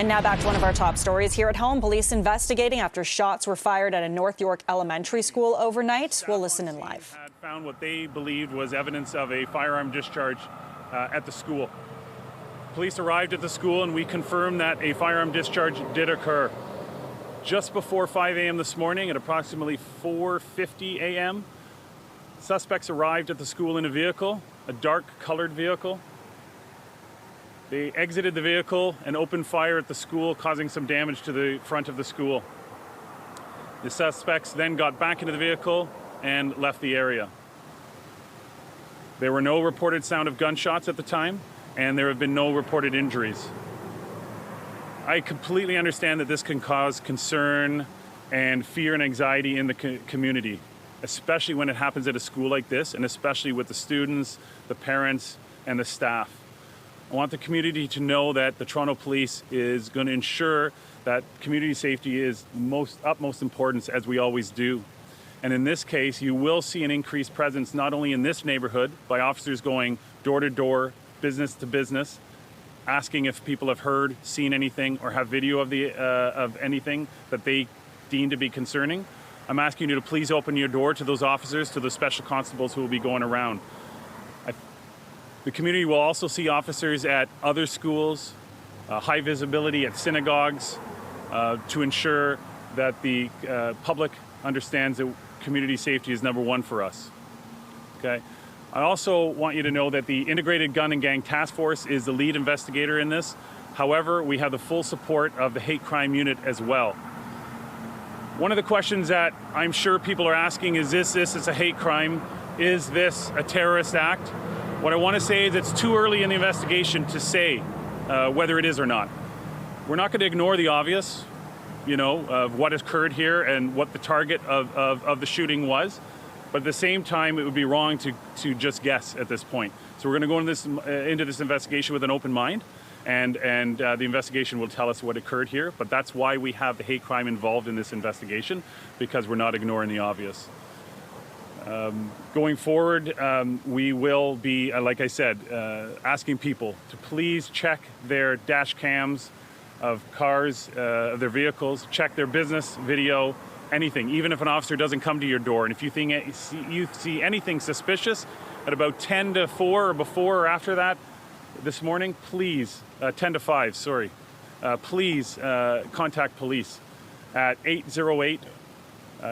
And now back to one of our top stories here at home. Police investigating after shots were fired at a North York Elementary School overnight. We'll listen in live. Had found what they believed was evidence of a firearm discharge at the school. Police arrived at the school and we confirmed that a firearm discharge did occur. Just before 5 a.m. this morning, at approximately 4:50 a.m., suspects arrived at the school in a vehicle, a dark colored vehicle. They exited the vehicle and opened fire at the school, causing some damage to the front of the school. The suspects then got back into the vehicle and left the area. There were no reported sound of gunshots at the time, and there have been no reported injuries. I completely understand that this can cause concern and fear and anxiety in the community, especially when it happens at a school like this, and especially with the students, the parents, and the staff. I want the community to know that the Toronto Police is going to ensure that community safety is utmost importance, as we always do. And in this case, you will see an increased presence not only in this neighborhood by officers going door to door, business to business, asking if people have heard, seen anything, or have video of anything that they deem to be concerning. I'm asking you to please open your door to those officers, to the special constables who will be going around. The community will also see officers at other schools, high visibility at synagogues, to ensure that the public understands that community safety is number one for us. Okay. I also want you to know that the Integrated Gun and Gang Task Force is the lead investigator in this. However, we have the full support of the Hate Crime Unit as well. One of the questions that I'm sure people are asking is this a hate crime? Is this a terrorist act? What I want to say is it's too early in the investigation to say whether it is or not. We're not going to ignore the obvious, of what occurred here and what the target of the shooting was. But at the same time, it would be wrong to just guess at this point. So we're going to go into this investigation with an open mind, and the investigation will tell us what occurred here. But that's why we have the hate crime involved in this investigation, because we're not ignoring the obvious. Going forward, we will be, like I said, asking people to please check their dash cams of cars, of their vehicles, check their business video, anything, even if an officer doesn't come to your door. And if you see anything suspicious at about 10 to 4 or before or after that this morning, please, 10 to 5, sorry, please contact police at 808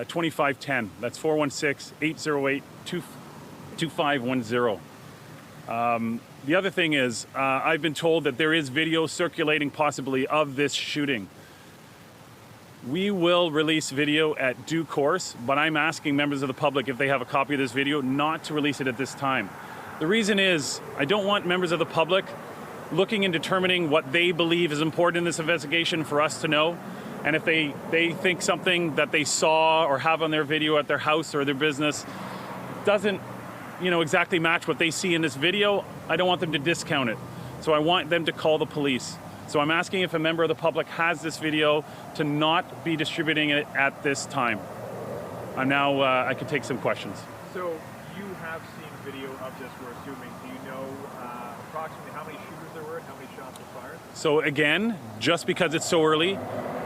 2510. That's 416-808-2510. The other thing is, I've been told that there is video circulating possibly of this shooting. We will release video at due course, but I'm asking members of the public, if they have a copy of this video, not to release it at this time. The reason is, I don't want members of the public looking and determining what they believe is important in this investigation for us to know. And if they think something that they saw or have on their video at their house or their business doesn't, exactly match what they see in this video, I don't want them to discount it. So I want them to call the police. So I'm asking if a member of the public has this video to not be distributing it at this time. Now I can take some questions. So you have seen video of this, we're assuming. Do you know approximately how many shooters there were and how many shots were fired? So again, just because it's so early,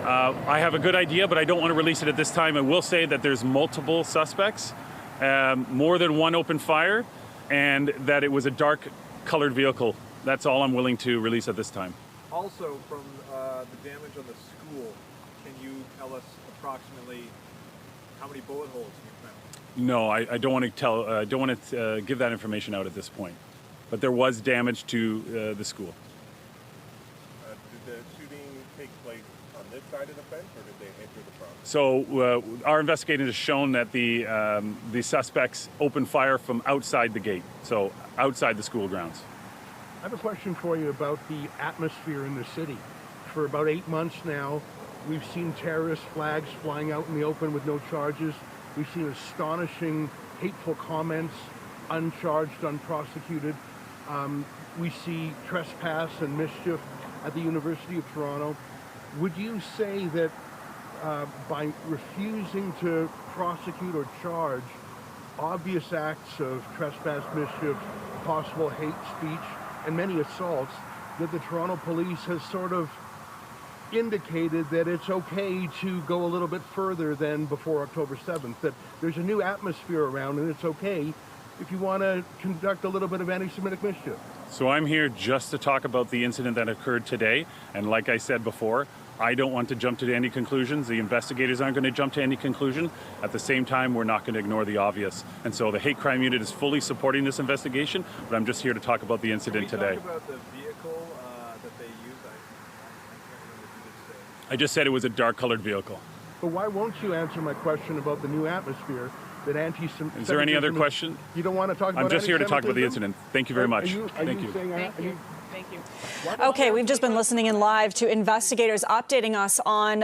I have a good idea, but I don't want to release it at this time. I will say that there's multiple suspects, more than one open fire, and that it was a dark colored vehicle. That's all I'm willing to release at this time. Also, from the damage on the school, can you tell us approximately how many bullet holes you found? No, I don't want to give that information out at this point. But there was damage to the school. Did the shooting take place on this side of the fence, or did they enter the property? So our investigation has shown that the suspects opened fire from outside the gate, so outside the school grounds. I have a question for you about the atmosphere in the city. For about 8 months now, we've seen terrorist flags flying out in the open with no charges. We've seen astonishing, hateful comments, uncharged, unprosecuted. We see trespass and mischief at the University of Toronto. Would you say that by refusing to prosecute or charge obvious acts of trespass, mischief, possible hate speech, and many assaults, that the Toronto Police has sort of indicated that it's okay to go a little bit further than before October 7th, that there's a new atmosphere around and it's okay if you want to conduct a little bit of anti-Semitic mischief. So I'm here just to talk about the incident that occurred today. And like I said before, I don't want to jump to any conclusions. The investigators aren't going to jump to any conclusion. At the same time, we're not going to ignore the obvious. And so the hate crime unit is fully supporting this investigation, but I'm just here to talk about the incident today. Talk about the vehicle that they used. I can't remember if you did say. I just said it was a dark-colored vehicle. But why won't you answer my question about the new atmosphere that anti-Semitism... Is there any other question? You don't want to talk about I'm just here to talk about the anti-Semitism? incident. Thank you very much. Thank you. Thank you. Okay, we've just been listening in live to investigators updating us on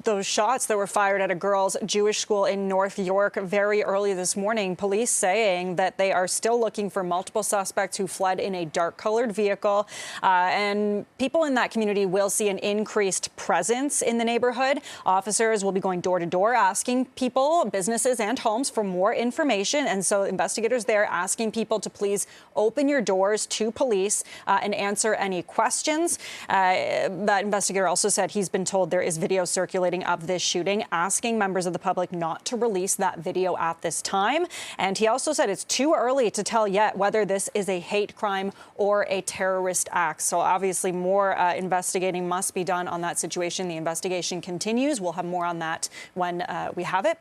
those shots that were fired at a girls' Jewish school in North York very early this morning. Police saying that they are still looking for multiple suspects who fled in a dark-colored vehicle. And people in that community will see an increased presence in the neighborhood. Officers will be going door to door asking people, businesses and homes for more information. And so investigators there asking people to please open your doors to police and answer any questions. That investigator also said he's been told there is video circulating of this shooting, asking members of the public not to release that video at this time. And he also said it's too early to tell yet whether this is a hate crime or a terrorist act. So obviously more investigating must be done on that situation. The investigation continues. We'll have more on that when we have it.